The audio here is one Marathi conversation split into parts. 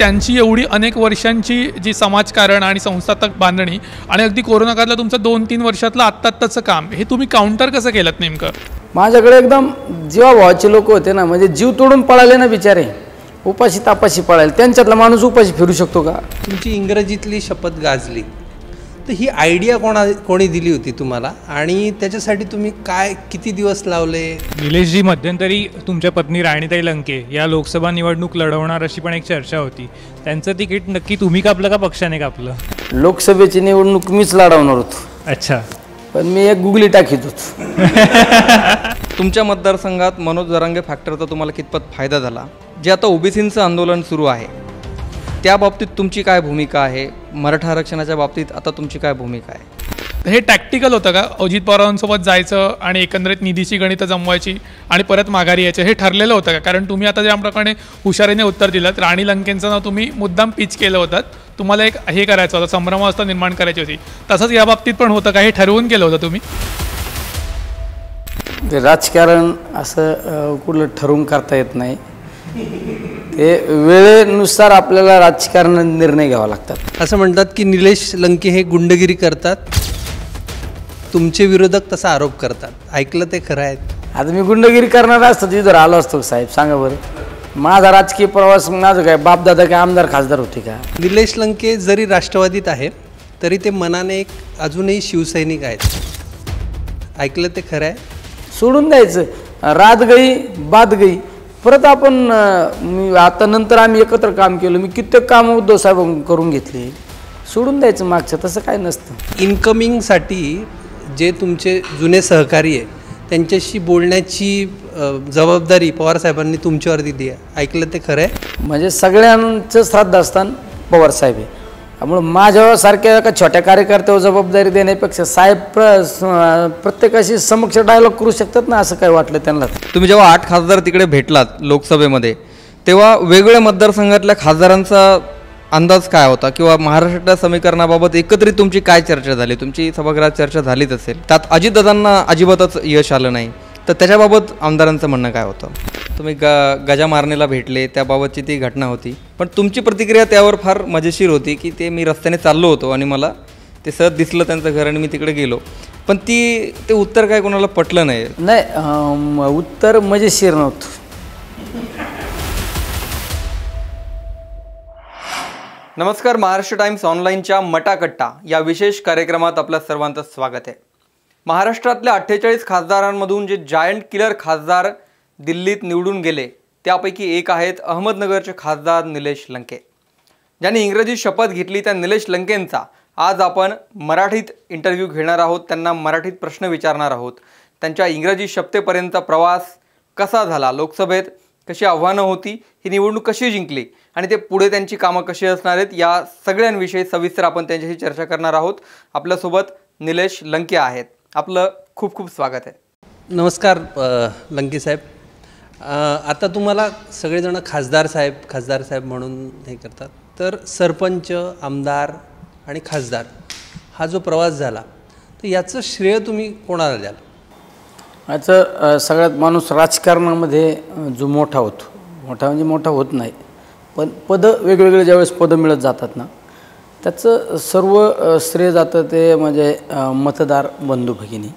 त्यांची एवढी अनेक वर्षांची जी समाजकारण आणि संस्थात्मक बांधणी आणि अगदी कोरोना काळातलं तुमचं 2-3 वर्षातलं आत्ताचं काम, हे तुम्ही काउंटर कसं केलं नेमकं? माझ्याकडे एकदम जीवाभावाचे लोक होते ना, म्हणजे जीव तोडून पळाले ना बिचारे, उपाशी तापाशी पळाले. त्यांच्यातला माणूस उपाशी फिरू शकतो का? तुमची इंग्रजीतली शपथ गाजली, तर ही आयडिया कोणी दिली होती तुम्हाला आणि त्याच्यासाठी तुम्ही काय किती दिवस लावले? निलेशजी, मध्यंतरी तुमच्या पत्नी राणीताई लंके या लोकसभा निवडणूक लढवणार अशी पण एक चर्चा होती. त्यांचं तिकीट नक्की तुम्ही कापलं का पक्षाने कापलं? लोकसभेची निवडणूक मीच लढवणार होतो. अच्छा. पण मी एक गुगली टाकीत होतो. तुमच्या मतदारसंघात मनोज जरांगे फॅक्टरचा तुम्हाला कितपत फायदा झाला? जे आता ओबीसींचं आंदोलन सुरू आहे त्या बाबतीत तुमची काय भूमिका आहे? मराठा आरक्षणाच्या बाबतीत आता तुमची काय भूमिका आहे? हे टॅक्टिकल होतं का, अजित पवारांसोबत जायचं आणि एकंदरीत निधीची गणितं जमवायची आणि परत माघारी यायचं, हे ठरलेलं होतं का? कारण तुम्ही आता ज्याप्रमाणे हुशारीने उत्तर दिलं, राणी लंकेंचं नाव तुम्ही मुद्दाम पिच केलं होतं, तुम्हाला एक हे करायचं होतं, संभ्रमावस्था निर्माण करायची होती. तसंच या बाबतीत पण होतं का? हे ठरवून केलं होतं तुम्ही? राजकारण असं कुठलं ठरवून करता येत नाही. ते वेळेनुसार आपल्याला राजकारण निर्णय घ्यावा लागतात. असं म्हणतात की निलेश लंके हे गुंडगिरी करतात, तुमचे विरोधक तसा आरोप करतात. ऐकलं ते खरं आहे? आता मी गुंडगिरी करणार असतो तिथं आलो असतो साहेब, सांगा बरं. माझा राजकीय प्रवास, माझं काय बापदादा काय आमदार खासदार होते का? निलेश लंके जरी राष्ट्रवादीत आहे तरी ते मनाने एक अजूनही शिवसैनिक आहेत. ऐकलं ते खरं आहे? सोडून द्यायचं, रात गई बात गई. परत आपण मी आता नंतर आम्ही एकत्र काम केलं, मी कित्येक कामं उद्धव साहेब करून घेतले. सोडून द्यायचं मागचं, तसं काय नसतं. इन्कमिंगसाठी जे तुमचे जुने सहकारी आहे त्यांच्याशी बोलण्याची जबाबदारी पवारसाहेबांनी तुमच्यावर दिली आहे. ऐकलं ते खरं आहे? म्हणजे सगळ्यांचं श्रद्धास्थान पवारसाहेब आहे. त्यामुळे माझ्यासारख्या एका छोट्या कार्यकर्त्यावर जबाबदारी देण्यापेक्षा साहेब प्रत्येकाशी समक्ष डायलॉग करू शकतात ना, असं काय वाटलं त्यांना. तुम्ही जेव्हा 8 खासदार तिकडे भेटलात लोकसभेमध्ये, तेव्हा वेगवेगळ्या मतदारसंघातल्या खासदारांचा अंदाज काय होता? किंवा महाराष्ट्राच्या समीकरणाबाबत एकत्रित तुमची काय चर्चा झाली? तुमची सभागृहात चर्चा झालीच असेल, त्यात अजितदादांना अजिबातच यश आलं नाही, तर त्याच्याबाबत आमदारांचं म्हणणं काय होतं? तुम्ही गजा मारणेला भेटले, त्याबाबतची ती घटना होती, पण तुमची प्रतिक्रिया त्यावर फार मजेशीर होती की ते मी रस्त्याने चाललो होतो आणि मला ते सहज दिसलं त्यांचं घर आणि मी तिकडे गेलो. पण ते उत्तर काय कोणाला पटलं नाही. नाही, उत्तर मजेशीर नव्हतं. नमस्कार, महाराष्ट्र टाइम्स ऑनलाईनच्या मटाकट्टा या विशेष कार्यक्रमात आपल्या सर्वांचं स्वागत आहे. महाराष्ट्रातल्या 48 खासदारांमधून जे जायंट किलर खासदार दिल्लीत निवडून गेले त्यापैकी एक आहेत अहमदनगरचे खासदार निलेश लंके. ज्यांनी इंग्रजी शपथ घेतली त्या निलेश लंकेंचा आज आपण मराठीत इंटरव्ह्यू घेणार आहोत. त्यांना मराठीत प्रश्न विचारणार आहोत. त्यांच्या इंग्रजी शपथेपर्यंतचा प्रवास कसा झाला, लोकसभेत कशी आव्हानं होती, ही निवडणूक कशी जिंकली आणि ते पुढे त्यांची कामं कशी असणार आहेत, या सगळ्यांविषयी सविस्तर आपण त्यांच्याशी चर्चा करणार आहोत. आपल्यासोबत निलेश लंके आहेत. आपलं खूप खूप स्वागत आहे. नमस्कार लंके साहेब. आता तुम्हाला सगळेजण खासदार साहेब म्हणून हे करतात, तर सरपंच, आमदार आणि खासदार हा जो प्रवास झाला, तर याचं श्रेय तुम्ही कोणाला द्याल? याचं सगळ्यात माणूस राजकारणामध्ये जो मोठा होतो, मोठा म्हणजे मोठा होत नाही, पण पदं वेगवेगळे ज्यावेळेस पदं मिळत जातात ना, त्याचं सर्व श्रेय जातं ते म्हणजे मतदार बंधू भगिनी.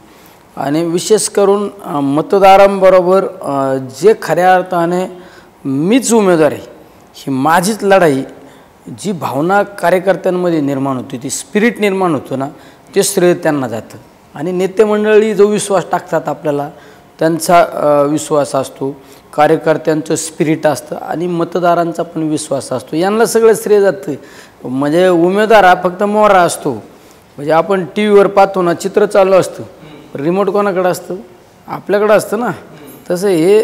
आणि विशेष करून मतदारांबरोबर जे खऱ्या अर्थाने मीच उमेदवार आहे, ही माझीच लढाई, जी भावना कार्यकर्त्यांमध्ये निर्माण होती, ती स्पिरिट निर्माण होतं ना, ते श्रेय त्यांना जातं. आणि नेते मंडळी जो विश्वास टाकतात आपल्याला, त्यांचा विश्वास असतो, कार्यकर्त्यांचं स्पिरिट असतं आणि मतदारांचा पण विश्वास असतो, यांना सगळं श्रेय जातं. म्हणजे उमेदवार हा फक्त मोहरा असतो. म्हणजे आपण टी व्हीवर पाहतो ना, चित्र चालू असतं, रिमोट कोणाकडे असतं? आपल्याकडं असतं ना. तसं हे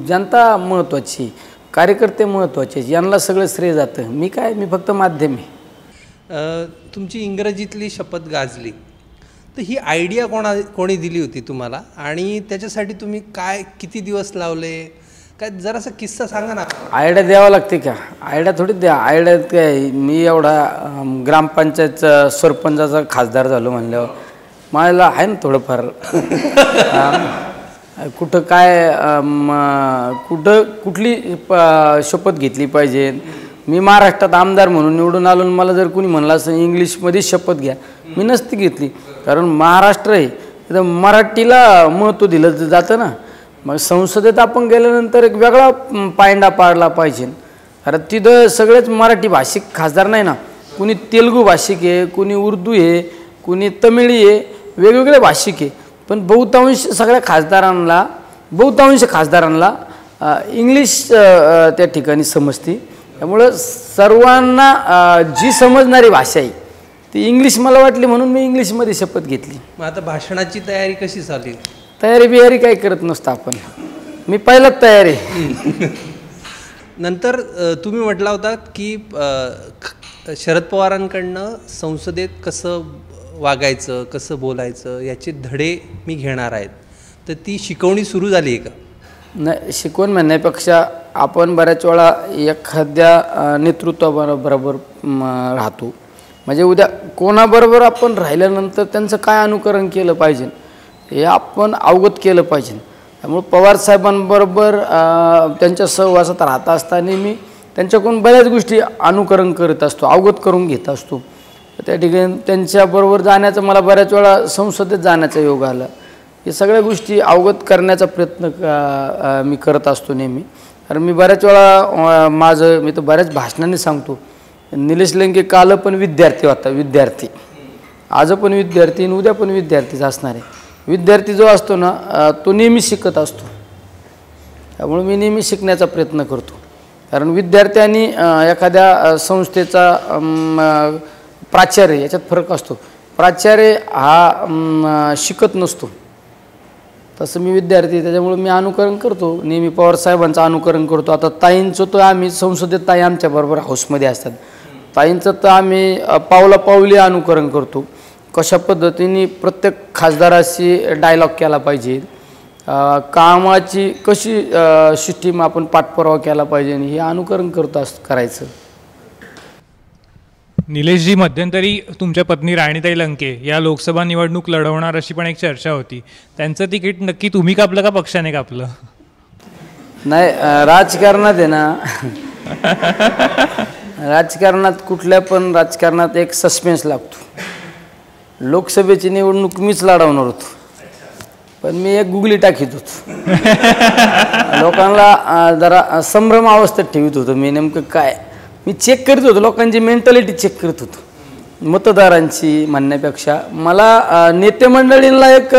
जनता महत्त्वाची, कार्यकर्ते महत्त्वाचे, यांना सगळं श्रेय जातं. मी फक्त माध्यम आहे. तुमची इंग्रजीतली शपथ गाजली, तर ही आयडिया कोणी दिली होती तुम्हाला आणि त्याच्यासाठी तुम्ही काय किती दिवस लावले, काय जरासा किस्सा सांगा ना. आयडिया द्यावा लागते का? आयडिया थोडी द्या. आयडिया काय, मी एवढा ग्रामपंचायतचा सरपंचाचा खासदार झालो म्हणल्यावर मला आहे ना थोडंफार. कुठं काय कुठली शपथ घेतली पाहिजे, मी महाराष्ट्रात आमदार म्हणून निवडून आलो आणि मला जर कोणी म्हणलं असं इंग्लिशमध्ये शपथ घ्या, मी नसती घेतली. कारण महाराष्ट्र आहे तर मराठीला महत्त्व दिलं जातं ना. मग संसदेत आपण गेल्यानंतर एक वेगळा पायंडा पाडला पाहिजे. कारण तिथं सगळेच मराठी भाषिक खासदार नाही ना, कुणी तेलुगू भाषिक आहे, कुणी उर्दू आहे, कुणी तमिळी आहे, वेगवेगळे भाषिक आहे. पण बहुतांश खासदारांना इंग्लिश त्या ठिकाणी समजते. त्यामुळं सर्वांना जी समजणारी भाषा आहे ती इंग्लिश मला वाटली, म्हणून मी इंग्लिशमध्ये शपथ घेतली. मग आता भाषणाची तयारी कशी झाली? तयारी बियारी काही करत नसतं आपण, मी पहिलाच तयार आहे. नंतर तुम्ही म्हटला होता की शरद पवारांकडनं संसदेत कसं वागायचं, कसं बोलायचं याचे धडे मी घेणार आहेत, तर ती शिकवणी सुरू झाली आहे का? नाही, शिकवण म्हणण्यापेक्षा आपण बऱ्याच वेळा एखाद्या नेतृत्वाबरोबर राहतो. म्हणजे उद्या कोणाबरोबर आपण राहिल्यानंतर त्यांचं काय अनुकरण केलं पाहिजे हे आपण अवगत केलं पाहिजे. त्यामुळे पवारसाहेबांबरोबर त्यांच्या सहवासात राहत असताना मी त्यांच्याकडून बऱ्याच गोष्टी अनुकरण करत असतो, अवगत करून घेत असतो. त्या ठिकाणी त्यांच्याबरोबर जाण्याचा मला बऱ्याच वेळा संसदेत जाण्याचा योग आला. हे सगळ्या गोष्टी अवगत करण्याचा प्रयत्न मी करत असतो नेहमी. कारण मी बऱ्याच वेळा मी तर बऱ्याच भाषणांनी सांगतो, निलेश लंके काल पण विद्यार्थी होता, विद्यार्थी आज पण विद्यार्थी आणि उद्या पण विद्यार्थीच असणार आहे. विद्यार्थी जो असतो ना तो नेहमी शिकत असतो. त्यामुळे मी नेहमी शिकण्याचा प्रयत्न करतो. कारण विद्यार्थ्यांनी एखाद्या संस्थेचा प्राचार्य याच्यात फरक असतो. प्राचार्य हा शिकत नसतो, तसं मी विद्यार्थी. त्याच्यामुळे मी अनुकरण करतो नेहमी, पवारसाहेबांचं अनुकरण करतो. आता ताईंचं तर आम्ही संसदेत ताई आमच्याबरोबर हाऊसमध्ये असतात, ताईंचं तर आम्ही पावलापावली अनुकरण करतो. कशा पद्धतीने प्रत्येक खासदाराशी डायलॉग केला पाहिजे, कामाची कशी सिस्टीम आपण पाठपुरावा केला पाहिजे, हे अनुकरण करायचं. निलेशजी, मध्यंतरी तुमच्या पत्नी राणीताई लंके या लोकसभा निवडणूक लढवणार अशी पण एक चर्चा होती. त्यांचं तिकीट नक्की तुम्ही कापलं का पक्षाने कापलं? नाही, राजकारणात आहे ना, राजकारणात कुठल्या पण राजकारणात एक सस्पेन्स लागतो. लोकसभेची निवडणूक मीच लढवणार होतो, पण मी एक गुगली टाकीत होतो. लोकांना जरा संभ्रम अवस्थेत ठेवित होतो. मी नेमकं काय मी चेक करीत होतो, लोकांची मेंटॅलिटी चेक करत होतो, मतदारांची म्हणण्यापेक्षा मला नेते मंडळींना एक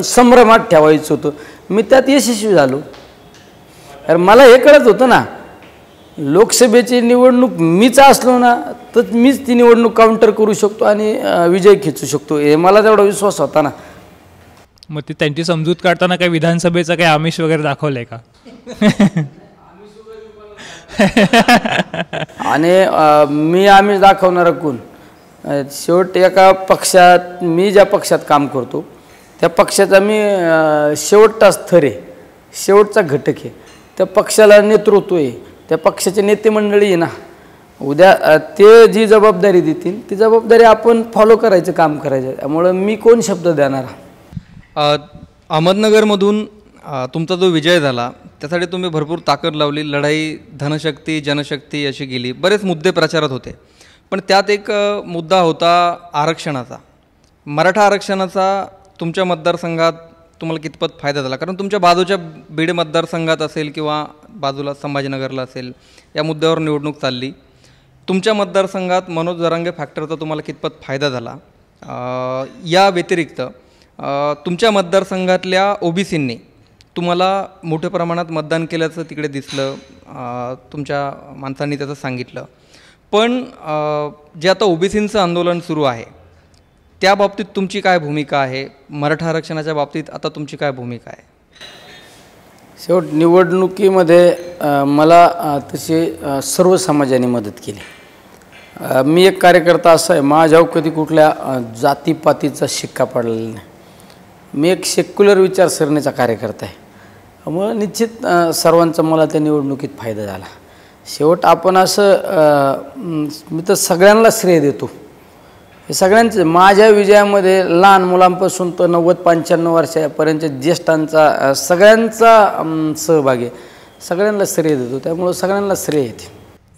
संभ्रमात ठेवायचं होतं. मी त्यात यशस्वी झालो. तर मला हे कळत होतं ना, लोकसभेची निवडणूक मीच असलो ना तर मीच ती निवडणूक काउंटर करू शकतो आणि विजय खेचू शकतो, हे मला तेवढा विश्वास होता ना. मग ते त्यांची समजूत काढताना काही विधानसभेचं काही आमिष वगैरे दाखवलंय का? आणि मी आमिष दाखवणारा कोण? शेवट एका पक्षात, मी ज्या पक्षात काम करतो त्या पक्षाचा मी शेवटचा स्तर आहे, शेवटचा घटक आहे. त्या पक्षाला नेतृत्व आहे, त्या पक्षाचे नेते मंडळी आहे ना. उद्या ते जी जबाबदारी देतील ती जबाबदारी आपण फॉलो करायचं, काम करायचं. त्यामुळं मी कोण शब्द देणार? अहमदनगरमधून तुमचा जो विजय झाला त्यासाठी तुम्ही भरपूर ताकद लावली, लढाई धनशक्ती जनशक्ती अशी गेली, बरेच मुद्दे प्रचारात होते. पण त्यात एक मुद्दा होता आरक्षणाचा. मराठा आरक्षणाचा तुमच्या मतदारसंघात तुम्हाला कितपत फायदा झाला? कारण तुमच्या बाजूच्या बीड मतदारसंघात असेल किंवा बाजूला संभाजीनगरला असेल, या मुद्द्यावर निवडणूक चालली. तुमच्या मतदारसंघात मनोज जरांगे फॅक्टरचा तुम्हाला कितपत फायदा झाला? या व्यतिरिक्त तुमच्या मतदारसंघातल्या ओबीसींनी तुम्हाला मोठ्या प्रमाणात मतदान केल्याचं तिकडे दिसलं, तुमच्या माणसांनी त्याचं सांगितलं. पण जे आता ओबीसींचं आंदोलन सुरू आहे त्या बाबतीत तुमची काय भूमिका आहे? मराठा आरक्षणाच्या बाबतीत आता तुमची काय भूमिका आहे? शेवट निवडणुकीमध्ये मला तशी सर्व समाजाने मदत केली. मी एक कार्यकर्ता असा आहे, माझ्यावर कधी कुठल्या जातीपातीचा शिक्का पडलेला नाही. मी एक सेक्युलर विचारसरणीचा कार्यकर्ता आहे. त्यामुळे निश्चित सर्वांचा मला त्या निवडणुकीत फायदा झाला. शेवट आपण असं मी तर सगळ्यांना श्रेय देतो. हे सगळ्यांचं माझ्या विजयामध्ये लहान मुलांपासून तर 90-95 वर्षापर्यंत ज्येष्ठांचा सगळ्यांचा सहभाग आहे. सगळ्यांना श्रेय देतो, त्यामुळं सगळ्यांना श्रेय येते.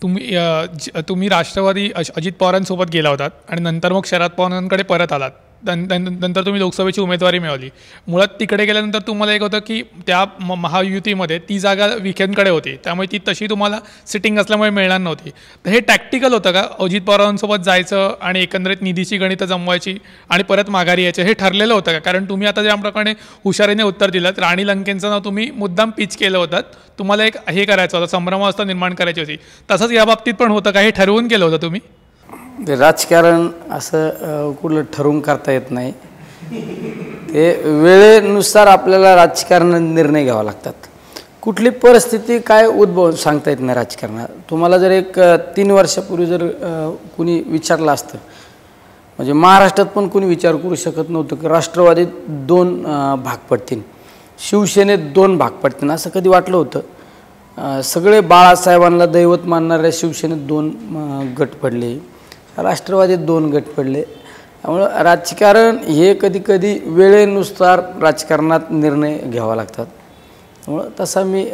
तुम्ही राष्ट्रवादी अजित पवारांसोबत गेला होतात आणि नंतर मग शरद पवारांकडे परत आलात. नंतर तुम्ही लोकसभेची उमेदवारी मिळवली. मुळात तिकडे गेल्यानंतर तुम्हाला एक होतं की त्या महायुतीमध्ये ती जागा विखेंकडे होती, त्यामुळे ती तशी तुम्हाला सिटिंग असल्यामुळे मिळणार नव्हती. तर हे टॅक्टिकल होतं का, अजित पवारांसोबत जायचं आणि एकंदरीत निधीची गणितं जमवायची आणि परत माघारी यायचं, हे ठरलेलं होतं का? कारण तुम्ही आता ज्याप्रमाणे हुशारीने उत्तर दिलं, राणी लंकेंचं नाव तुम्ही मुद्दाम पिच केलं होतं. तुम्हाला एक हे करायचं होतं, संभ्रमावस्था निर्माण करायची होती. तसंच या बाबतीत पण होतं का? हे ठरवून केलं होतं तुम्ही? ते राजकारण असं कुठलं ठरवून करता येत नाही. ते वेळेनुसार आपल्याला राजकारणात निर्णय घ्यावा लागतात. कुठली परिस्थिती काय उद्भव सांगता येत नाही राजकारणात. तुम्हाला जर एक 3 वर्षापूर्वी जर कुणी विचारलं असतं, म्हणजे महाराष्ट्रात पण कुणी विचार करू शकत नव्हतं की राष्ट्रवादीत 2 भाग पडतील, शिवसेनेत 2 भाग पडतील, असं कधी वाटलं होतं? सगळे बाळासाहेबांना दैवत मानणाऱ्या शिवसेनेत 2 गट पडले, राष्ट्रवादीत 2 गट पडले. त्यामुळं राजकारण हे कधी कधी वेळेनुसार राजकारणात निर्णय घ्यावा लागतात. त्यामुळं तसा मी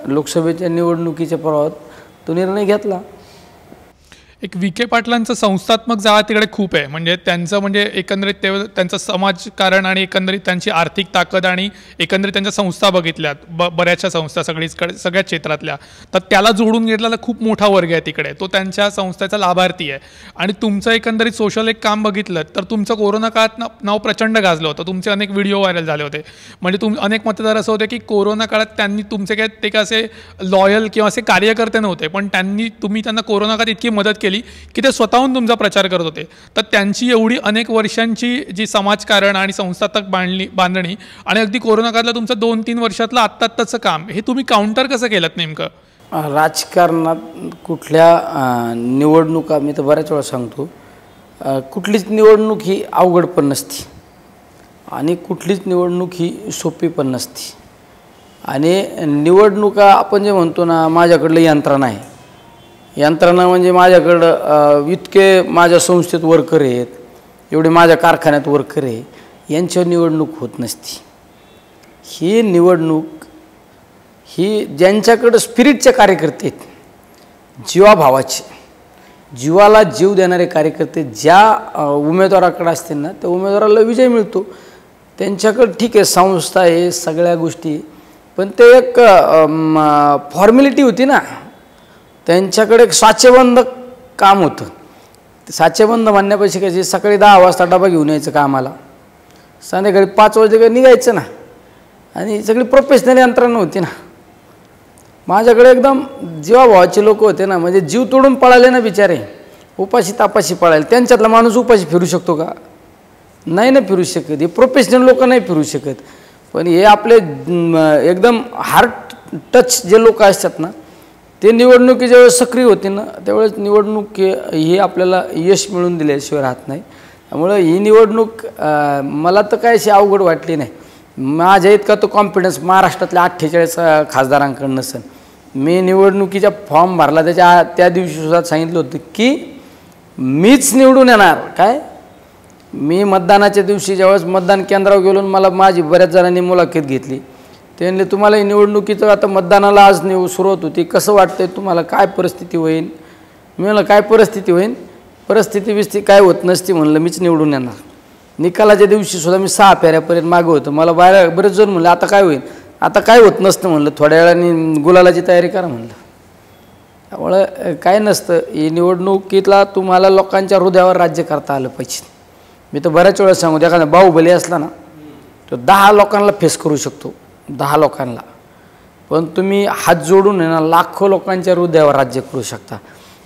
लोकसभेच्या निवडणुकीच्या प्रवाहात तो निर्णय घेतला. एक विखे पाटलांचं संस्थात्मक जाळं तिकडे खूप आहे. म्हणजे त्यांचं म्हणजे एकंदरीत त्यांचं समाजकारण आणि एकंदरीत त्यांची आर्थिक ताकद आणि एकंदरीत त्यांच्या संस्था बघितल्यात, बऱ्याचशा संस्था सगळ्या क्षेत्रातल्या, तर त्याला जोडून घेतलेला खूप मोठा वर्ग आहे तिकडे. तो त्यांच्या संस्थेचा लाभार्थी आहे. आणि तुमचं एकंदरीत सोशल एक काम बघितलं तर तुमचं कोरोना काळात नाव प्रचंड गाजलं होतं. तुमचे अनेक व्हिडिओ व्हायरल झाले होते. म्हणजे अनेक मतदार असं होते की कोरोना काळात त्यांनी तुमचे काय ते असे लॉयल किंवा असे कार्यकर्ते नव्हते, पण तुम्ही त्यांना कोरोना काळात इतकी मदत केली की ते स्वतःहून तुमचा प्रचार करत होते. तर त्यांची एवढी अनेक वर्षांची जी समाजकारण आणि संस्थात्मक बांधणी आणि अगदी कोरोना काळातलं तुमचं 2-3 वर्षातलं आत्ताचं काम, हे तुम्ही काउंटर कसं केलं नेमकं? राजकारणात कुठल्या निवडणुका, मी तर बऱ्याच वेळा सांगतो, कुठलीच निवडणूक ही अवघड पण नसती आणि कुठलीच निवडणूक ही सोपी पण नसती. आणि निवडणुका आपण जे म्हणतो ना, माझ्याकडलं यंत्रणा आहे, यंत्रणा म्हणजे माझ्याकडं इतके माझ्या संस्थेत वर्कर आहेत, एवढे माझ्या कारखान्यात वर्कर आहे, यांच्यावर निवडणूक होत नसती. ही निवडणूक ही ज्यांच्याकडं स्पिरिटचे कार्यकर्ते आहेत, जीवाभावाचे, जीवाला जीव देणारे कार्यकर्ते ज्या उमेदवाराकडे असतील ना, त्या उमेदवाराला विजय मिळतो. त्यांच्याकडं ठीक आहे, संस्था आहे, सगळ्या गोष्टी, पण ते एक फॉर्मॅलिटी होती ना. त्यांच्याकडे एक साचेबंद काम होतं. साचेबंद म्हणण्यापेक्षा कशी, सकाळी 10 वाजता डबा घेऊन यायचं कामाला, संध्याकाळी 5 वाजता निघायचं ना, आणि सगळी प्रोफेशनल यंत्रणा होती ना. माझ्याकडे एकदम जीवाभावाचे लोक होते ना, म्हणजे जीव तोडून पळाले ना बिचारे, उपाशी तापाशी पळाले. त्यांच्यातला माणूस उपाशी फिरू शकतो का? नाही ना फिरू शकत. हे प्रोफेशनल लोक नाही फिरू शकत. पण हे आपले एकदम हार्ट टच जे लोक असतात ना, ते निवडणुकी ज्यावेळेस सक्रिय होते ना, त्यावेळेस निवडणूक ही आपल्याला यश मिळवून दिल्याशिवाय राहत नाही. त्यामुळं ही निवडणूक मला तर काय अशी अवघड वाटली नाही. माझ्या इतका तो कॉन्फिडन्स महाराष्ट्रातल्या 48 खासदारांकडून नसेल. मी निवडणुकीचा फॉर्म भरला त्या दिवशी सुद्धा सांगितलं होतं की मीच निवडून येणार. काय, मी मतदानाच्या दिवशी ज्यावेळेस मतदान केंद्रावर गेलो, मला माझी बऱ्याच जणांनी मुलाखत घेतली. ते म्हणले, तुम्हाला निवडणुकीचं आता मतदानाला आज सुरुवात होती, कसं वाटतंय तुम्हाला, काय परिस्थिती होईल? मी म्हणलं, काय परिस्थिती होईल? परिस्थिती काय होत नसती, म्हणलं मीच निवडून येणार. निकालाच्या दिवशी सुद्धा मी 6 फेऱ्यापर्यंत मागं होतं. मला बाहेर बरेच जण म्हणलं, आता काय होईल? आता काय होत नसतं म्हणलं, थोड्या वेळाने गुलालाची तयारी करा म्हणलं. त्यामुळं काय नसतं. ही निवडणुकीतला तुम्हाला लोकांच्या हृदयावर राज्य करता आलं पाहिजे. मी तर बऱ्याच वेळा सांगू, एखादा बाहुबली असला ना, तो 10 लोकांना फेस करू शकतो, 10 लोकांना. पण तुम्ही हात जोडून आहे ना, लाखो लोकांच्या हृदयावर राज्य करू शकता.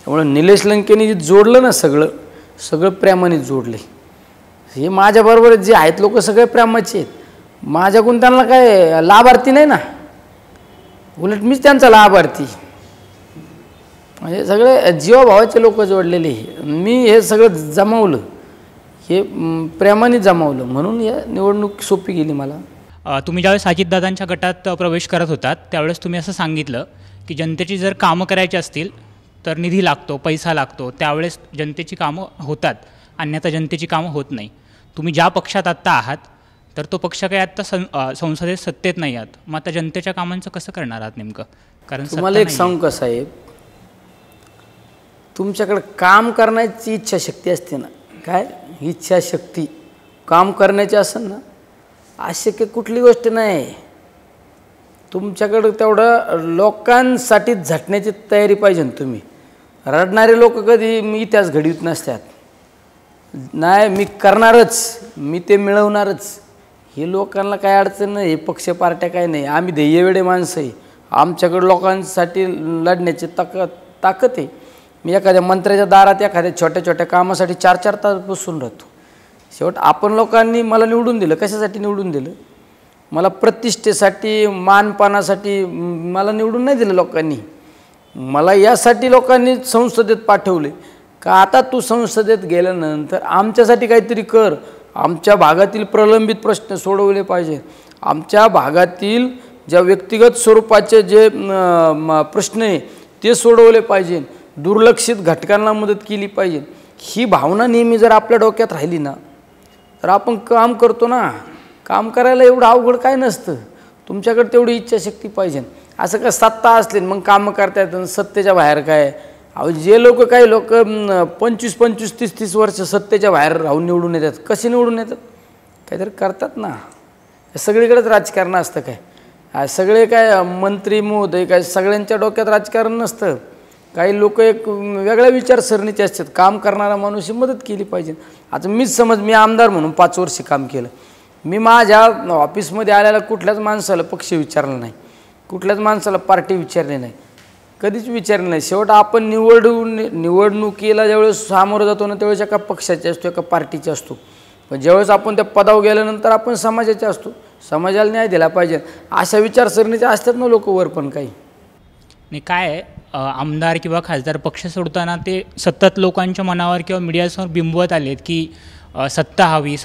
त्यामुळे निलेश लंकेने जे जोडलं ना, सगळं प्रेमाने जोडले. हे माझ्याबरोबर जे आहेत लोक सगळे प्रेमाचे आहेत. माझ्याकडून त्यांना काय लाभार्थी नाही ना, उलट मीच त्यांचा लाभार्थी. म्हणजे सगळे जीवाभावाचे लोक जोडलेले. मी हे सगळं जमावलं, हे प्रेमाने जमावलं, म्हणून हे निवडणूक सोपी गेली मला. तुम्ही ज्यावेळेस अजितदादांच्या गटात प्रवेश करत होतात, त्यावेळेस तुम्ही असं सांगितलं की जनतेची जर कामं करायची असतील तर निधी लागतो, पैसा लागतो, त्यावेळेस जनतेची कामं होतात, अन्यथा जनतेची कामं होत नाही. तुम्ही ज्या पक्षात आत्ता आहात, तर तो पक्ष काही आत्ता संसदेत सत्तेत नाही आहात. मग आता जनतेच्या कामांचं कसं करणार आहात नेमकं? कारण तुम्हाला एक सांगू का साहेब, तुमच्याकडे काम करण्याची इच्छाशक्ती असते ना, काय इच्छाशक्ती काम करण्याची असेल ना, अशक्य कुठली गोष्ट नाही. तुमच्याकडं तेवढं लोकांसाठी झटण्याची तयारी पाहिजे ना. तुम्ही रडणारे लोक कधी इतिहास घडवीत नसतात. नाही मी करणारच, मी ते मिळवणारच, हे लोकांना काय अडचण नाही. हे पक्ष पार्ट्या काय नाही. आम्ही ध्येयवेडे माणसं आहे. आमच्याकडं लोकांसाठी लढण्याची ताकद आहे. मी एखाद्या मंत्र्याच्या दारात एखाद्या छोट्या छोट्या कामासाठी 4-4 तास बसून राहतो. शेवट आपण लोकांनी मला निवडून दिलं. कशासाठी निवडून दिलं? मला प्रतिष्ठेसाठी, मानपानासाठी मला निवडून नाही दिलं लोकांनी. मला यासाठी लोकांनी संसदेत पाठवले का आता तू संसदेत गेल्यानंतर आमच्यासाठी काहीतरी कर. आमच्या भागातील प्रलंबित प्रश्न सोडवले पाहिजे. आमच्या भागातील ज्या व्यक्तिगत स्वरूपाचे जे प्रश्न आहे ते सोडवले पाहिजे. दुर्लक्षित घटकांना मदत केली पाहिजे. ही भावना नेहमी जर आपल्या डोक्यात राहिली ना तर आपण काम करतो ना. काम करायला एवढं अवघड काय नसतं. तुमच्याकडे तेवढी इच्छाशक्ती पाहिजे. असं काय सत्ता असली मग कामं करता येतं, सत्तेच्या बाहेर काय. अहो जे लोक काही लोक 25-25, 30-30 वर्ष सत्तेच्या बाहेर राहून निवडून येतात. कसे निवडून येतात? काहीतरी करतात ना. सगळीकडेच राजकारण असतं काय? सगळे काय मंत्री महोदय काय सगळ्यांच्या डोक्यात राजकारण नसतं. काही लोक एक वेगळ्या विचारसरणीचे असतात. काम करणारा माणूस मदत केली पाहिजे. आता मीच समज मी आमदार म्हणून 5 वर्ष काम केलं. मी माझ्या ऑफिसमध्ये आलेल्या कुठल्याच माणसाला पक्ष विचारला नाही, कुठल्याच माणसाला पार्टी विचारली नाही, कधीच विचारले नाही. शेवट आपण निवडणुकीला ज्यावेळेस सामोरं जातो ना त्यावेळेस एका पक्षाचे असतो, एका पार्टीचे असतो. पण ज्यावेळेस आपण त्या पदावर गेल्यानंतर आपण समाजाचे असतो. समाजाला न्याय दिला पाहिजे अशा विचारसरणीचे असतात ना लोक वर. पण काही नाही काय आहे, आमदार किंवा खासदार पक्ष सोडताना ते सतत लोकांच्या मनावर किंवा मीडियासमोर बिंबवत आलेत की सत्ता हवी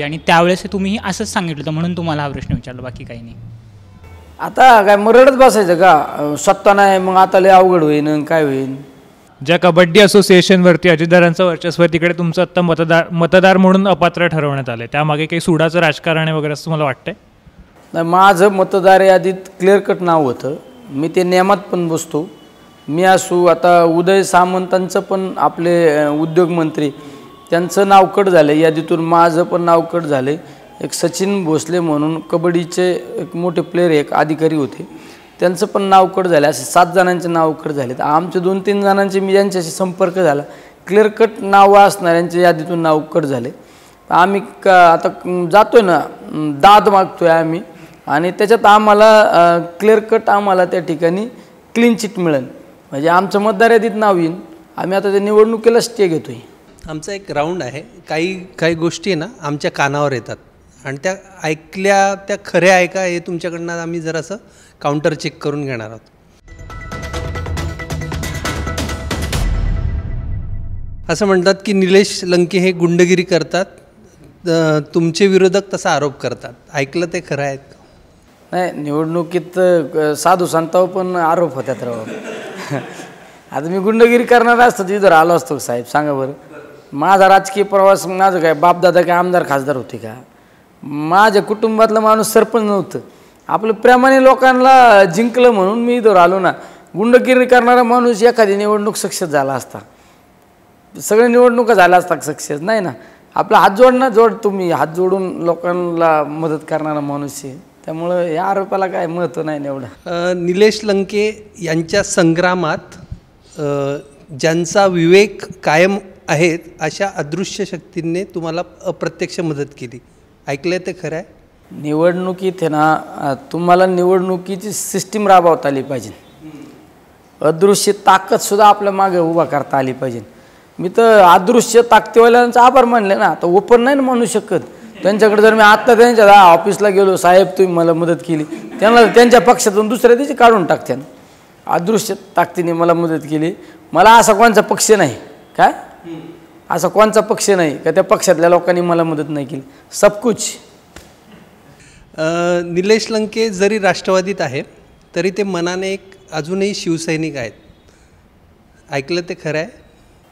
आणि त्यावेळेस तुम्ही असंच सांगितलं होतं म्हणून तुम्हाला हा प्रश्न विचारला, बाकी काही नाही. आता काय मग रडत बसायचं का? सत्ता नाही मग आता लय अवघड होईन काय होईल. ज्या कबड्डी असोसिएशनवरती अजितदारांचं वर्चस्व तिकडे तुमचं आत्ता मतदार म्हणून अपात्र ठरवण्यात आलं, त्यामागे काही सुडाचं राजकारण आहे वगैरे असं तुम्हाला वाटतंय? नाही, माझं मतदार यादीत क्लिअर कट नाव होतं. मी ते नियमात पण बसतो. मी असू आता उदय सामंतांचं पण आपले उद्योगमंत्री त्यांचं नाव कट झालं यादीतून, माझं पण नाव कट झालं. एक सचिन भोसले म्हणून कबड्डीचे एक मोठे प्लेयर एक अधिकारी होते, त्यांचं पण नाव कट झालं. असे 7 जणांचे नाव कट झाले. तर आमचे 2-3 जणांचे मी ज्यांच्याशी संपर्क झाला क्लिअर कट नावं असणाऱ्यांच्या यादीतून नाव कट झाले. आम्ही आता जातो आहे ना, दाद मागतो आहे आम्ही, आणि त्याच्यात आम्हाला क्लिअर कट आम्हाला त्या ठिकाणी क्लीन चिट मिळेल, म्हणजे आमचं मतदार यादीत नाव येईल. आम्ही आता त्या निवडणुकीला स्टे घेतो आहे. आमचा एक राऊंड आहे. काही गोष्टी आहे ना आमच्या कानावर येतात आणि त्या ऐकल्या त्या खऱ्या आहे का हे तुमच्याकडनं आम्ही जरासं काउंटर चेक करून घेणार आहोत. असं म्हणतात की निलेश लंके हे गुंडगिरी करतात, तुमचे विरोधक तसा आरोप करतात. ऐकलं ते खरं आहे का? नाही, निवडणुकीत साधू संतावर पण आरोप होतात राव. आता मी गुंडगिरी करणार असतो तिथं आलो असतो साहेब, सांगा बरं. माझा राजकीय प्रवास माझं काय बापदादा काय आमदार खासदार होते का? माझ्या कुटुंबातला माणूस सरपंच नव्हतं. आपलं प्रेमाने लोकांना जिंकलं म्हणून मी इथं आलो ना. गुंडगिरी करणारा माणूस एखादी निवडणूक सक्सेस झाला असता, सगळ्या निवडणुका झाल्या असतात सक्सेस, नाही ना. आपला हात जोड तुम्ही हात जोडून लोकांना मदत करणारा माणूस आहे, त्यामुळं या आरोपाला काय महत्त्व नाही एवढं. निलेश लंके यांच्या संग्रामात ज्यांचा विवेक कायम आहेत अशा अदृश्य शक्तींनी तुम्हाला अप्रत्यक्ष मदत केली, ऐकलंय ते खरं आहे? निवडणुकीत आहे ना, तुम्हाला निवडणुकीची सिस्टीम राबवता आली पाहिजे. अदृश्य ताकदसुद्धा आपल्या मागे उभा करता आली पाहिजे. मी तर अदृश्य ताकदीवाल्यांचा आभार मानले ना. आता ओपन नाही ना म्हणू शकत त्यांच्याकडे. जर मी आत्ता त्यांच्या ऑफिसला गेलो, साहेब तुम्ही मला मदत केली, त्यांना त्यांच्या पक्षातून दुसऱ्या दिवशी काढून टाकते. अदृश्य ताकदीने मला मदत केली. मला असा कोणचा पक्ष नाही, काय असा कोणचा पक्ष नाही का त्या पक्षातल्या लोकांनी मला मदत नाही केली. सबकुछ. निलेश लंके जरी राष्ट्रवादीत आहे तरी ते मनाने एक अजूनही शिवसैनिक आहेत, ऐकलं ते खरं आहे?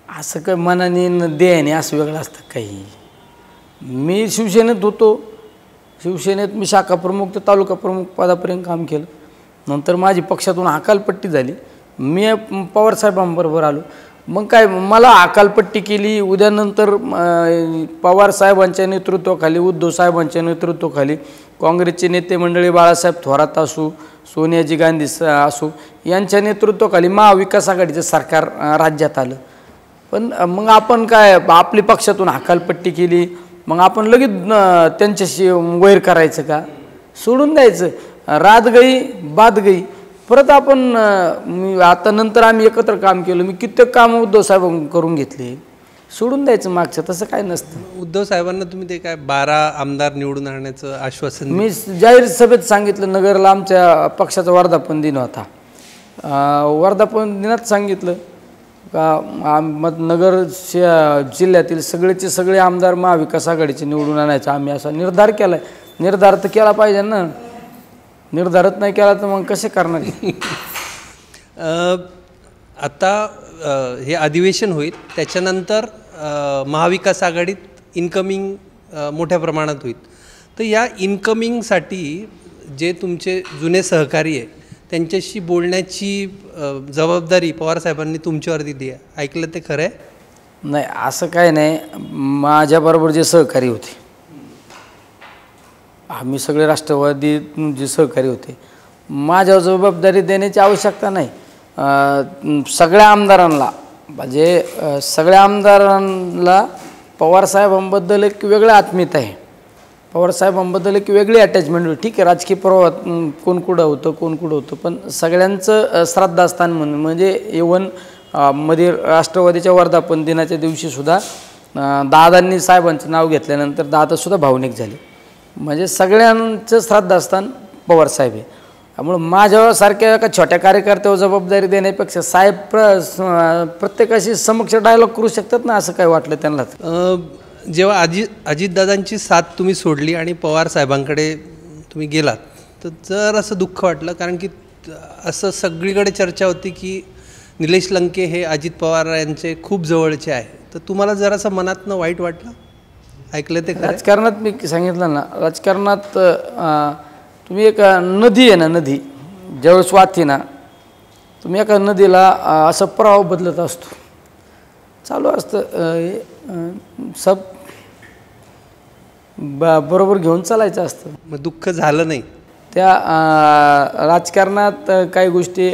असं काय मनाने देणे असं वेगळं असतं काही. मी शिवसेनेत होतो. शिवसेनेत मी शाखा प्रमुख ते तालुका प्रमुख पदापर्यंत काम केलं. नंतर माझी पक्षातून हकालपट्टी झाली. मी पवारसाहेबांबरोबर आलो. मग काय मला अकालपट्टी केली. उद्यानंतर पवार साहेबांच्या नेतृत्वाखाली, उद्धव साहेबांच्या नेतृत्वाखाली काँग्रेसचे नेते मंडळी बाळासाहेब थोरात असू, सोनियाजी गांधी असू, यांच्या नेतृत्वाखाली महाविकास आघाडीचं सरकार राज्यात आलं. पण मग आपण काय आपली पक्षातून हकालपट्टी केली, मग आपण लगेच त्यांच्याशी वैर करायचं का? सोडून द्यायचं. रात गई बात गई. परत आपण आता नंतर आम्ही एकत्र काम केलं. मी कित्येक कामं उद्धव साहेब करून घेतले. सोडून द्यायचं मागचं. तसं काय नसतं. उद्धव साहेबांना तुम्ही ते काय 12 आमदार निवडून आणण्याचं आश्वासन मी जाहीर सभेत सांगितलं. नगरला आमच्या पक्षाचा वर्धापन दिन होता. वर्धापन दिनात सांगितलं का नगर जिल्ह्यातील सगळेचे सगळे आमदार महाविकास आघाडीचे निवडून आणायचं आम्ही असा निर्धार केला आहे. निर्धार तर केला पाहिजे ना. निर्धारच नाही केला तर मग कसे करणार? आता हे अधिवेशन होईल, त्याच्यानंतर महाविकास आघाडीत इन्कमिंग मोठ्या प्रमाणात होईल. तर या इन्कमिंगसाठी जे तुमचे जुने सहकारी आहे त्यांच्याशी बोलण्याची जबाबदारी पवारसाहेबांनी तुमच्यावर दिली आहे. ऐकलं ते खरं आहे? नाही, असं काय नाही. माझ्याबरोबर जे सहकारी होते, आम्ही सगळे राष्ट्रवादी जे सहकारी होते, माझ्यावर जबाबदारी देण्याची आवश्यकता नाही. सगळ्या आमदारांना म्हणजे सगळ्या आमदारांना पवारसाहेबांबद्दल एक वेगळं आत्मीयता आहे. पवारसाहेबांबद्दल एक वेगळी अटॅचमेंट. ठीक आहे, राजकीय प्रवाहात कोण कुठं होतं, पण सगळ्यांचं श्रद्धास्थान म्हणजे इव्हन मध्ये राष्ट्रवादीच्या वर्धापन दिनाच्या दिवशीसुद्धा दादांनी साहेबांचं नाव घेतल्यानंतर दादासुद्धा भावनिक झाले. म्हणजे सगळ्यांचं श्रद्धास्थान पवारसाहेब आहे. त्यामुळं माझ्यासारख्या एका छोट्या कार्यकर्त्यावर जबाबदारी देण्यापेक्षा साहेब प्रत्येकाशी समक्ष डायलॉग करू शकतात ना, असं काय वाटलं त्यांना. जेव्हा अजितदादांची साथ तुम्ही सोडली आणि पवार साहेबांकडे तुम्ही गेलात, तर जर असं दुःख वाटलं, कारण की असं सगळीकडे चर्चा होती की निलेश लंके हे अजित पवार यांचे खूप जवळचे आहे, तर तुम्हाला जरासं मनातनं वाईट वाटलं? ऐकलं ते? राजकारणात मी सांगितलं ना, राजकारणात तुम्ही एक नदी आहे ना, नदी ज्यावेळेस वाहते ना, तुम्ही एका नदीला असं प्रवाह बदलत असतो, चालू असतं, सब बरोबर घेऊन चालायचं असतं. मग दुःख झालं नाही? त्या राजकारणात काही गोष्टी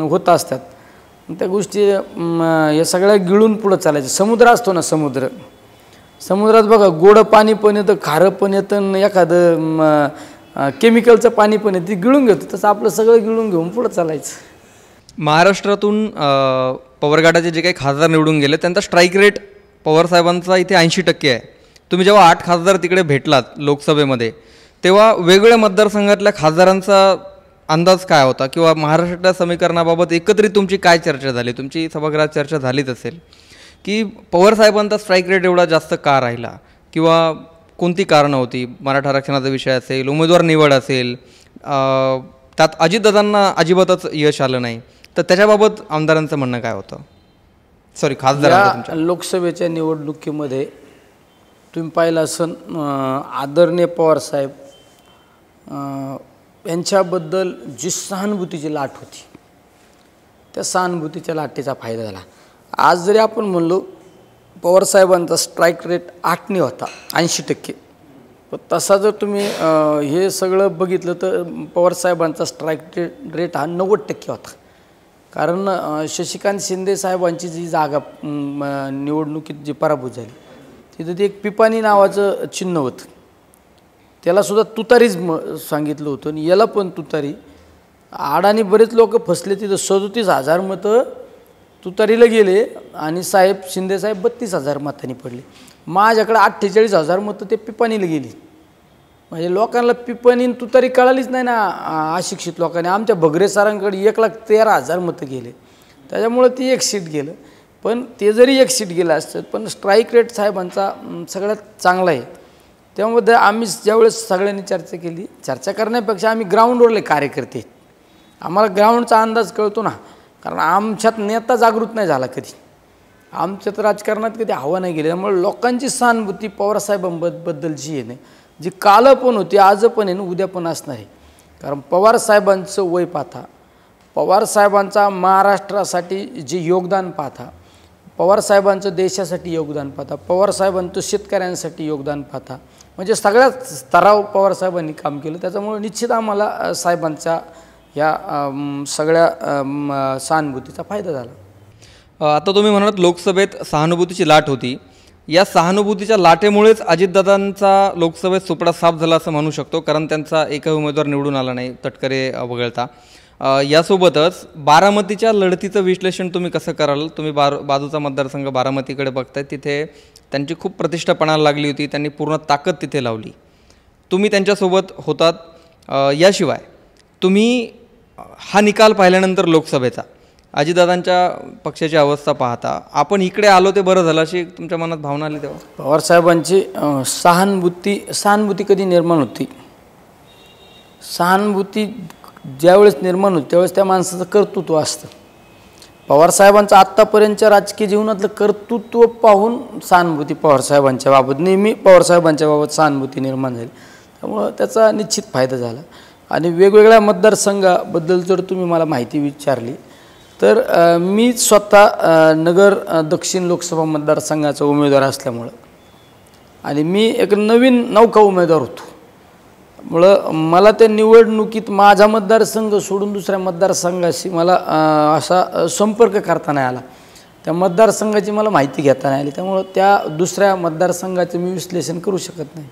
होत असतात, त्या गोष्टी या सगळ्या गिळून पुढं चालायचं. समुद्र असतो ना, समुद्रात बघा गोडं पाणी पण येतं, खारं पण येतं, एखादं केमिकलचं पाणी पण येतं, ते गिळून घेतं. तसं आपलं सगळं गिळून घेऊन पुढं चालायचं. महाराष्ट्रातून पवार गटाचे जे काही खासदार निवडून गेले त्यांचा स्ट्राईक रेट पवारसाहेबांचा इथे 80% आहे. तुम्ही जेव्हा 8 खासदार तिकडे भेटलात लोकसभेमध्ये, तेव्हा वेगवेगळ्या मतदारसंघातल्या खासदारांचा अंदाज काय होता, किंवा महाराष्ट्रातल्या समीकरणाबाबत एकत्रित तुमची काय चर्चा झाली? तुमची सभागृहात चर्चा झालीच असेल की पवारसाहेबांचा स्ट्राईक रेट एवढा जास्त का राहिला, किंवा कोणती कारणं होती? मराठा आरक्षणाचा विषय असेल, उमेदवार निवड असेल, त्यात अजितदादांना अजिबातच यश आलं नाही, तर त्याच्याबाबत आमदारांचं म्हणणं काय होतं? सॉरी, खासदार. लोकसभेच्या निवडणुकीमध्ये तुम्ही पाहिलं असं आदरणीय पवारसाहेब यांच्याबद्दल जी सहानुभूतीची लाट होती, त्या सहानुभूतीच्या लाटेचा फायदा झाला. आज जरी आपण म्हणलो पवारसाहेबांचा स्ट्राईक रेट 8 होता, 80%, पण तसा जर तुम्ही हे सगळं बघितलं तर पवारसाहेबांचा स्ट्राईक रेट हा 90% होता. कारण शशिकांत शिंदे साहेबांची जी जागा निवडणुकीत जी पराभूत झाली, तिथं ते एक पिपाणी नावाचं चिन्ह होतं, त्यालासुद्धा तुतारीच सांगितलं होतं, आणि याला पण तुतारी. आडाने बरेच लोक फसले तिथं. 37,000 मतं तुतारीला गेले आणि शिंदेसाहेब 32,000 मतांनी पडले. माझ्याकडे 48,000 मतं ते पिपाणीला गेली. म्हणजे लोकांना पिपाणी तुतारी कळालीच नाही ना अशिक्षित लोकांनी. आमच्या भगरे सरांकडे 1,13,000 मतं गेले, त्याच्यामुळं ती एक सीट गेलं. पण ते जरी एक सीट गेलं असतं, पण स्ट्राईक रेट साहेबांचा सगळ्यात चांगला आहे. त्यामध्ये आम्ही ज्यावेळेस सगळ्यांनी चर्चा केली, चर्चा करण्यापेक्षा आम्ही ग्राउंडवरले कार्यकर्ते, आम्हाला ग्राउंडचा अंदाज कळतो ना. कारण आमच्यात नेता जागृत नाही झाला कधी, आमच्यात राजकारणात कधी हवा नाही गेली. त्यामुळे लोकांची सहानुभूती पवारसाहेबांबद्दलची आहे ना, जी काल पण होती, आज पण आहे ना, उद्या पण असणार आहे. कारण पवारसाहेबांचं वय पाहता, पवारसाहेबांचा महाराष्ट्रासाठी जे योगदान पाहता, पवारसाहेबांचं देशासाठी योगदान पाहता, पवारसाहेबांचं शेतकऱ्यांसाठी योगदान पाहता, म्हणजे सगळ्याच स्तरावर पवारसाहेबांनी काम केलं. त्याच्यामुळे निश्चित आम्हाला साहेबांच्या या सगळ्या सहानुभूतीचा फायदा झाला. आता तुम्ही म्हणालात लोकसभेत सहानुभूतीची लाट होती. या सहानुभूतीच्या लाटेमुळेच अजितदादांचा लोकसभेत सुपडा साफ झाला असं म्हणू शकतो, कारण त्यांचा एकही उमेदवार निवडून आला नाही तटकरे वगळता. यासोबतच बारामतीच्या लढतीचं विश्लेषण तुम्ही कसं कराल? तुम्ही बाजूचा मतदारसंघ बारामतीकडे बघताय, तिथे त्यांची खूप प्रतिष्ठा पणाला लागली होती, त्यांनी पूर्ण ताकद तिथे लावली, तुम्ही त्यांच्यासोबत होतात. याशिवाय तुम्ही हा निकाल पाहिल्यानंतर लोकसभेचा अजितदादांच्या पक्षाची अवस्था पाहता आपण इकडे आलो ते बरं झालं अशी तुमच्या मनात भावना आली तेव्हा? पवारसाहेबांची सहानुभूती कधी निर्माण होती? सहानुभूती ज्यावेळेस निर्माण होती त्यावेळेस त्या माणसाचं कर्तृत्व असतं. पवारसाहेबांचं आत्तापर्यंतच्या राजकीय जीवनातलं कर्तृत्व पाहून सहानुभूती पवारसाहेबांच्या बाबत नेहमी पवारसाहेबांच्या बाबत सहानुभूती निर्माण झाली. त्यामुळं त्याचा निश्चित फायदा झाला. आणि वेगवेगळ्या मतदारसंघाबद्दल जर तुम्ही मला माहिती विचारली तर मी स्वतः नगर दक्षिण लोकसभा मतदारसंघाचा उमेदवार असल्यामुळं आणि मी एक नवीन नौका उमेदवार होतो, मुळं मला त्या निवडणुकीत माझा मतदारसंघ सोडून दुसऱ्या मतदारसंघाशी मला असा संपर्क करता नाही आला, त्या मतदारसंघाची मला माहिती घेता नाही आली. त्यामुळं त्या दुसऱ्या मतदारसंघाचं मी विश्लेषण करू शकत नाही.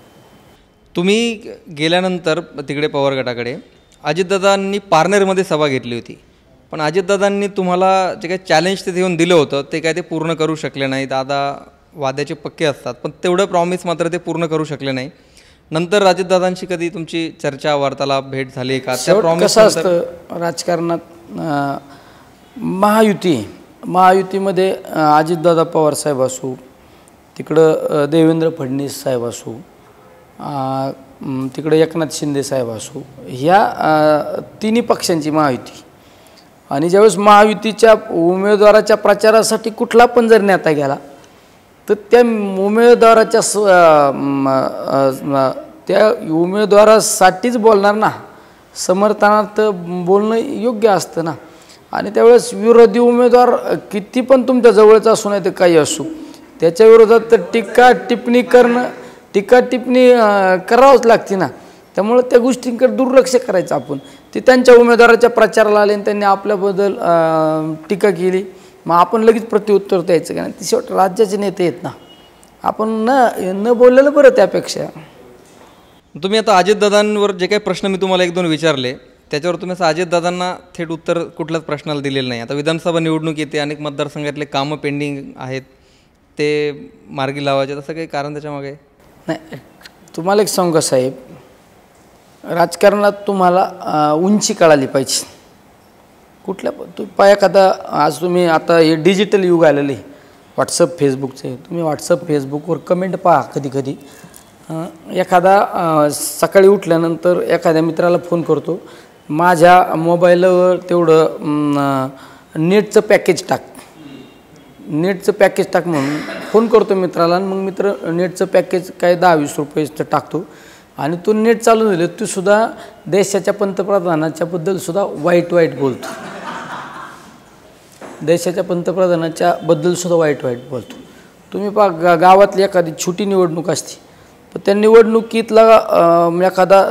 तुम्ही गेल्यानंतर तिकडे पवार गटाकडे अजितदादांनी पारनेरमध्ये सभा घेतली होती, पण अजितदादांनी तुम्हाला जे काही चॅलेंज तिथे येऊन दिलं होतं ते काय ते पूर्ण करू शकले नाही. दादा वाद्याचे पक्के असतात, पण तेवढं प्रॉमिस मात्र ते पूर्ण करू शकले नाही. नंतर अजितदादांशी कधी तुमची चर्चा वार्तालाप भेट झाली का? त्या प्रॉमिस कसं असतं राजकारणात, महायुतीमध्ये अजितदादा पवारसाहेब असू, तिकडं देवेंद्र फडणवीस साहेब असू, तिकडे एकनाथ शिंदे साहेब असू, ह्या तिन्ही पक्षांची महायुती. आणि ज्यावेळेस महायुतीच्या उमेदवाराच्या प्रचारासाठी कुठला पण जर नेता गेला तर त्या उमेदवारासाठीच बोलणार ना, समर्थनार्थ बोलणं योग्य असतं ना. आणि त्यावेळेस विरोधी उमेदवार किती पण तुमच्या जवळचा असू नाही तर काही असू, त्याच्या विरोधात तर टीका टिप्पणी करावंच लागते ना. त्यामुळं त्या गोष्टींकडे दुर्लक्ष करायचं आपण. ते त्यांच्या उमेदवाराच्या प्रचाराला आले आणि त्यांनी आपल्याबद्दल टीका केली, मग आपण लगेच प्रत्युत्तर द्यायचं का नाही? ते शेवट राज्याचे नेते आहेत ना, आपण न बोललेलं बरं. त्यापेक्षा तुम्ही आता अजितदादांवर जे काही प्रश्न मी तुम्हाला एक दोन विचारले त्याच्यावर तुम्ही असं अजितदादांना थेट उत्तर कुठल्याच प्रश्नाला दिलेलं नाही. आता विधानसभा निवडणूक येते, अनेक मतदारसंघातले कामं पेंडिंग आहेत, ते मार्गी लावायचे, तसं काही कारण त्याच्यामागे नाही. तुम्हाला एक सांगू का साहेब, राजकारणात तुम्हाला उंची कळाली पाहिजे. एखादा आज तुम्ही आता हे डिजिटल युग आलेलं आहे, व्हॉट्सअप फेसबुकचे, तुम्ही व्हॉट्सअप फेसबुकवर कमेंट पहा. कधी एखादा सकाळी उठल्यानंतर एखाद्या मित्राला फोन करतो, माझ्या मोबाईलवर तेवढं नेटचं पॅकेज टाक म्हणून फोन करतो मित्राला. आणि मग मित्र नेटचं पॅकेज काय 10-20 रुपयेचं टाकतो आणि तो नेट चालू झालं, तो सुद्धा देशाच्या पंतप्रधानाच्या बद्दल सुद्धा वाईट बोलतो. देशाच्या पंतप्रधानाच्या बद्दल सुद्धा वाईट बोलतो. तुम्ही पहा, गावातली एखादी छोटी निवडणूक असते, तर त्या निवडणुकीतला एखादा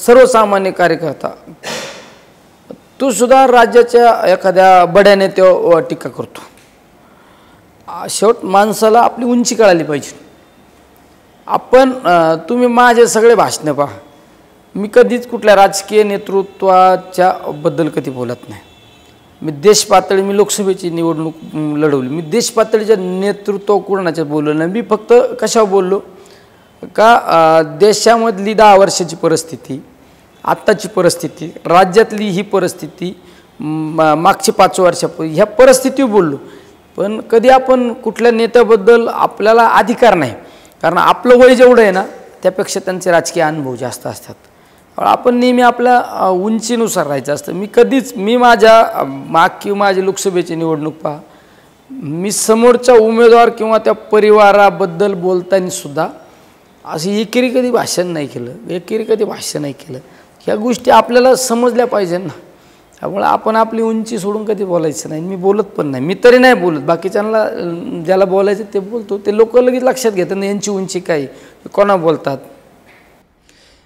सर्वसामान्य कार्यकर्ता तो सुद्धा राज्याच्या एखाद्या बड्या नेत्यावर टीका करतो. शेवट माणसाला आपली उंची कळाली पाहिजे. तुम्ही माझे सगळे भाषणं पहा, मी कधीच कुठल्या राजकीय नेतृत्वाच्या बद्दल कधी बोलत नाही. मी लोकसभेची निवडणूक लढवली, मी देश पातळीच्या नेतृत्व कोणाच्या बोललो नाही. मी फक्त कशावर बोललो का, देशामधली 10 वर्षाची परिस्थिती, आत्ताची परिस्थिती, राज्यातली ही परिस्थिती, मागची 5 वर्षापूर्वी ह्या परिस्थितीवर बोललो. पण कधी आपण कुठल्या नेत्याबद्दल आपल्याला अधिकार नाही, कारण आपलं वय जेवढं आहे ना त्यापेक्षा त्यांचे राजकीय अनुभव जास्त असतात. आपण नेहमी आपल्या उंचीनुसार राहायचं असतं. मी माझी लोकसभेची निवडणूक पहा, मी समोरचा उमेदवार किंवा त्या परिवाराबद्दल बोलताना सुद्धा अशी एकेरी कधी भाषण नाही केलं. ह्या गोष्टी आपल्याला समजल्या पाहिजे ना. त्यामुळे आपण आपली उंची सोडून कधी बोलायचं नाही. मी बोलत पण नाही, मी तरी नाही बोलत. बाकीच्यांना ज्याला बोलायचं ते बोलतो. ते लोक लगेच लक्षात घेतात ना यांची उंची काय, कोणा बोलतात.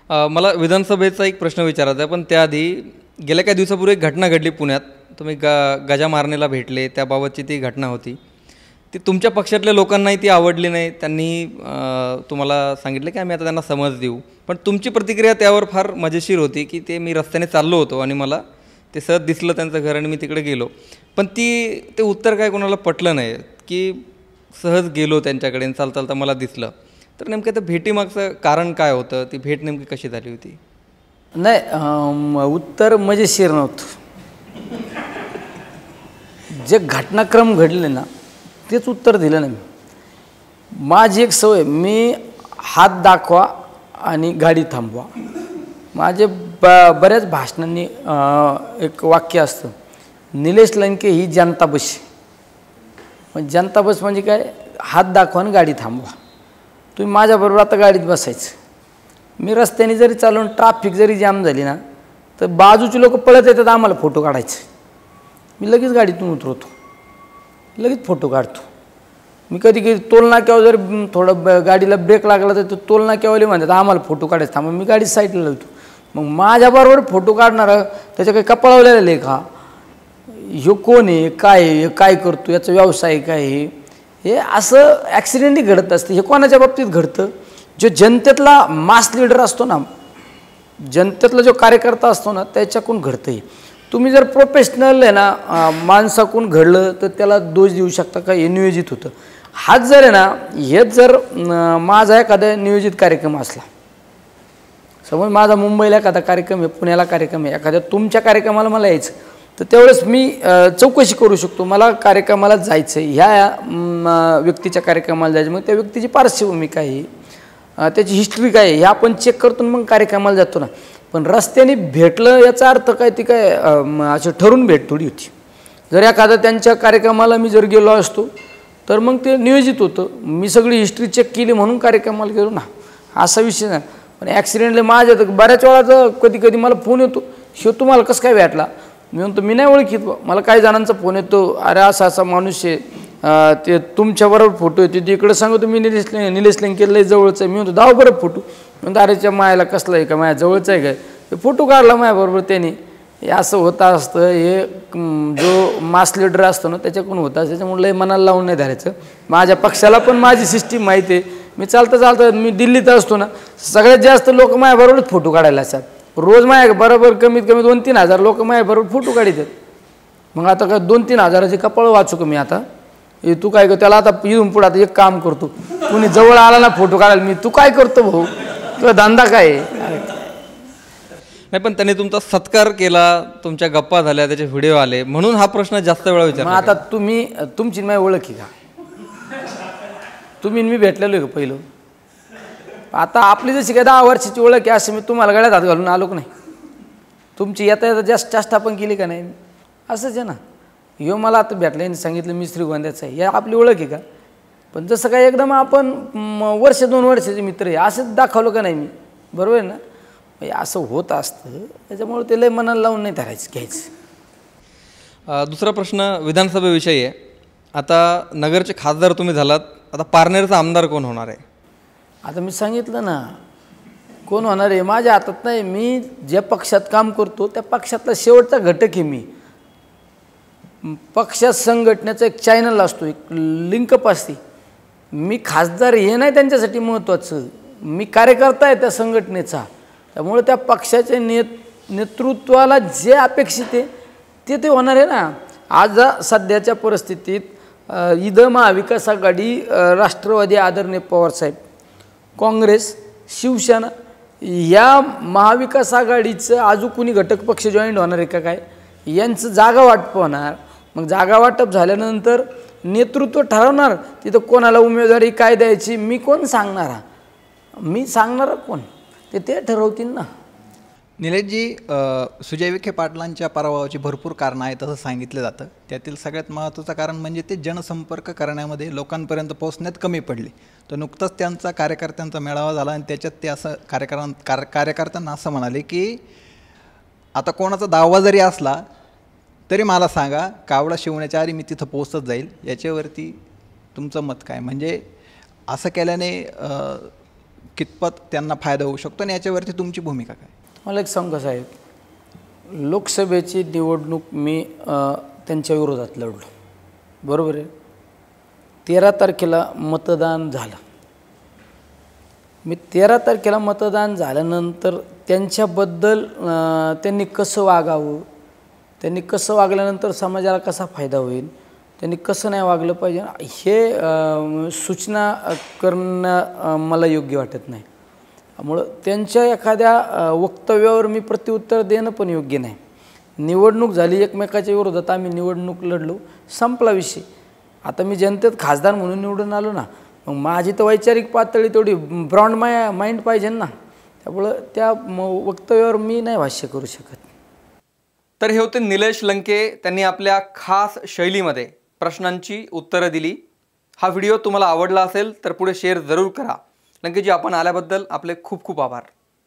मला विधानसभेचा एक प्रश्न विचारायचा आहे, पण त्याआधी गेल्या काही दिवसापूर्वी एक घटना घडली पुण्यात. तुम्ही गजा मारणेला भेटले, त्याबाबतची ती घटना होती. ती तुमच्या पक्षातल्या लोकांनाही ती आवडली नाही. त्यांनी तुम्हाला सांगितलं की आम्ही आता त्यांना समज देऊ. पण तुमची प्रतिक्रिया त्यावर फार मजेशीर होती की ते मी रस्त्याने चाललो होतो आणि मला ते सहज दिसलं त्यांचं घर आणि मी तिकडे गेलो. पण ते उत्तर काय कोणाला पटलं नाही की सहज गेलो त्यांच्याकडे आणि चालता मला दिसलं. तर नेमकं त्या भेटीमागचं कारण काय होतं, ती भेट नेमकी कशी झाली होती? नाही, उत्तर मजेशीर नव्हतं. जे घटनाक्रम घडले ना तेच उत्तर दिलं नाही. माझी एक सवय, मी हात दाखवा आणि गाडी थांबवा. माझे बऱ्याच भाषणांनी एक वाक्य असतं, निलेश लंके ही जनता बस. मग जनता बस म्हणजे काय, हात दाखवा आणि गाडी थांबवा. तुम्ही माझ्याबरोबर आता गाडीत बसायचं. मी रस्त्याने जरी चालून ट्रॅफिक जरी जाम झाली ना तर बाजूचे लोक पळत येतात आम्हाला फोटो काढायचे. मी लगेच गाडीतून उतरवतो, लगेच फोटो काढतो. मी कधी कधी टोलनाक्यावर जर थोडं गाडीला ब्रेक लागला तर टोलनाक्यावाले म्हणतात आम्हाला फोटो काढायचं थांबा. मी गाडी साईडला लावतो. मग माझ्याबरोबर फोटो काढणारा त्याच्या काही कपाळावलेला लेखा, ह्यो कोण आहे, काय आहे, काय करतो, याचा व्यवसाय काय आहे, हे असं ॲक्सिडेंटही घडत असते. हे कोणाच्या बाबतीत घडतं, जो जनतेतला मास लीडर असतो ना, जनतेतला जो कार्यकर्ता असतो ना त्याच्याकडून घडतं. हे तुम्ही जर प्रोफेशनल आहे ना माणसाकडून घडलं तर त्याला दोष देऊ शकता का, हे नियोजित होतं. हाच जर आहे ना, हेच जर माझा एखादा नियोजित कार्यक्रम असला, समज माझा मुंबईला एखादा कार्यक्रम आहे, पुण्याला कार्यक्रम आहे, एखाद्या तुमच्या कार्यक्रमाला मला यायचं, तर त्यावेळेस मी चौकशी करू शकतो मला कार्यक्रमाला जायचं आहे, ह्या व्यक्तीच्या कार्यक्रमाला जायचं. मग त्या व्यक्तीची पार्श्वभूमी काय आहे, त्याची हिस्ट्री काय आहे, हे आपण चेक करतो मग कार्यक्रमाला जातो ना. पण रस्त्याने भेटलं याचा अर्थ काय, ती काय असं ठरून भेट थोडी होती. जर एखादा त्यांच्या कार्यक्रमाला मी जर गेलो असतो तर मग ते नियोजित होतं. मी सगळी हिस्ट्री चेक केली म्हणून कार्यक्रमाला गेलो ना, असा विषय नाही. पण ॲक्सिडेंटले माझ्या तर बऱ्याच वेळाचं कधी कधी मला फोन येतो, शिव तुम्हाला कसं काय भेटला. मी म्हणतो मी नाही ओळखीत. मला काही जणांचा फोन येतो, अरे असा असा माणूस आहे, ते तुमच्याबरोबर फोटो येते, ते इकडं सांगतो मी निलेश लंकेला जवळचं आहे. मी म्हणतो दाव बरं फोटो. म्हणतो अरेच्या मायाला कसलं आहे का, माझ्या जवळचं आहे काय, ते फोटो काढला माझ्याबरोबर त्याने. हे असं होतं असतं. हे जो मास लीडर असतो ना त्याच्याकडून होतं असतं. त्याच्यामुळे लय मनाला लावून नाही धरायचं. माझ्या पक्षाला पण माझी सिस्टीम माहिती आहे. मी चालतं मी दिल्लीत असतो ना, सगळ्यात जास्त लोक माझ्याबरोबरच फोटो काढायला असतात. रोज माझ्या बरोबर कमीत कमी 2-3 हजार लोक माझ्याबरोबर फोटो काढतात. मग आता काय 2-3 हजाराचे कपाळ वाचू का मी आता. हे तू काय कर, त्याला आता इथून पुढे आता एक काम करतो, कुणी जवळ आला ना फोटो काढायला, मी तू काय करतो भाऊ, तुझा धंदा काय आहे. नाही, पण त्यांनी तुमचा सत्कार केला, तुमच्या गप्पा झाल्या, त्याचे व्हिडिओ आले, म्हणून हा प्रश्न जास्त वेळा विचारला. मग आता तुमची माझी ओळख आहे का, तुम्ही मी भेटलेलो आहे का पहिलं. आता आपली जशी काय 10 वर्षाची ओळख आहे असं मी तुम्हाला गळ्यात हात घालून आलो का नाही. तुमची येता येता जास्त चेष्टा पण केली का नाही, असंच आहे ना. ह्यो मला आता भेटला आणि सांगितलं मी श्रीगोंद्याचा आहे, या आपली ओळख आहे का. पण जसं काय एकदम आपण 1-2 वर्षाचे मित्र आहे असंच दाखवलं का नाही मी, बरोबर आहे ना. असं होत असतं. त्याच्यामुळे ते लय मनाला लावून नाही धरायचं घ्यायचं. दुसरा प्रश्न विधानसभेविषयी आहे. आता नगरचे खासदार तुम्ही झालात, आता पारनेरचा आमदार कोण होणार आहे. आता मी सांगितलं ना कोण होणार आहे, माझ्या हातात नाही. मी ज्या पक्षात काम करतो त्या पक्षातला शेवटचा घटक आहे. मी पक्षात संघटनेचा एक चॅनल असतो, एक लिंकअप असते. मी खासदार हे नाही त्यांच्यासाठी महत्त्वाचं, मी कार्यकर्ता आहे त्या संघटनेचा. त्यामुळे त्या पक्षाच्या नेतृत्वाला जे अपेक्षित आहे ते होणार आहे ना. आज सध्याच्या परिस्थितीत महाविकास आघाडी, राष्ट्रवादी आदरणीय पवारसाहेब, काँग्रेस, शिवसेना या महाविकास आघाडीचं अजून कुणी घटक पक्ष जॉईंट होणार आहे का काय, यांचं जागा वाटप होणार. मग जागा वाटप झाल्यानंतर नेतृत्व ठरवणार तिथं कोणाला उमेदवारी काय द्यायची. मी कोण सांगणारा, मी सांगणारा कोण ते ठरवतील ना. निलेशजी, सुजय विखे पाटलांच्या पराभवाची भरपूर कारणं आहेत असं सांगितलं जातं. त्यातील सगळ्यात महत्त्वाचं कारण म्हणजे ते जनसंपर्क करण्यामध्ये लोकांपर्यंत पोहोचण्यात कमी पडले. तर नुकताच त्यांचा कार्यकर्त्यांचा मेळावा झाला आणि त्याच्यात ते असं कार्यकर्त्यांना असं म्हणाले की आता कोणाचा दावा जरी असला तरी मला सांगा, कावडा शिवण्याच्या आधी मी तिथं पोहोचत जाईल, याच्यावरती तुमचं मत काय? म्हणजे असं केल्याने कितपत त्यांना फायदा होऊ शकतो आणि याच्यावरती तुमची भूमिका काय? मला एक सांगू का साहेब, लोकसभेची निवडणूक मी त्यांच्या विरोधात लढलो, बरोबर आहे. 13 तारखेला मतदान झालं. मी 13 तारखेला मतदान झाल्यानंतर त्यांच्याबद्दल त्यांनी कसं वागावं, त्यांनी कसं वागल्यानंतर समाजाला कसा फायदा होईल, त्यांनी कसं नाही वागलं पाहिजे, हे सूचना करणं मला योग्य वाटत नाही. त्यामुळं त्यांच्या एखाद्या वक्तव्यावर मी प्रत्युत्तर देणं पण योग्य नाही. निवडणूक झाली, एकमेकाच्या विरोधात आम्ही निवडणूक लढलो, संपला विषय. आता मी जनतेत खासदार म्हणून निवडून आलो ना, मग माझी तर वैचारिक पातळी तेवढी ब्रॉड माइंड पाहिजे ना. त्यामुळं त्या वक्तव्यावर मी नाही भाष्य करू शकत. तर हे होते निलेश लंके. त्यांनी आपल्या खास शैलीमध्ये प्रश्नांची उत्तरं दिली. हा व्हिडिओ तुम्हाला आवडला असेल तर पुढे शेअर जरूर करा. लंकेजी, आपण आल्याबद्दल आपले खूप खूप आभार.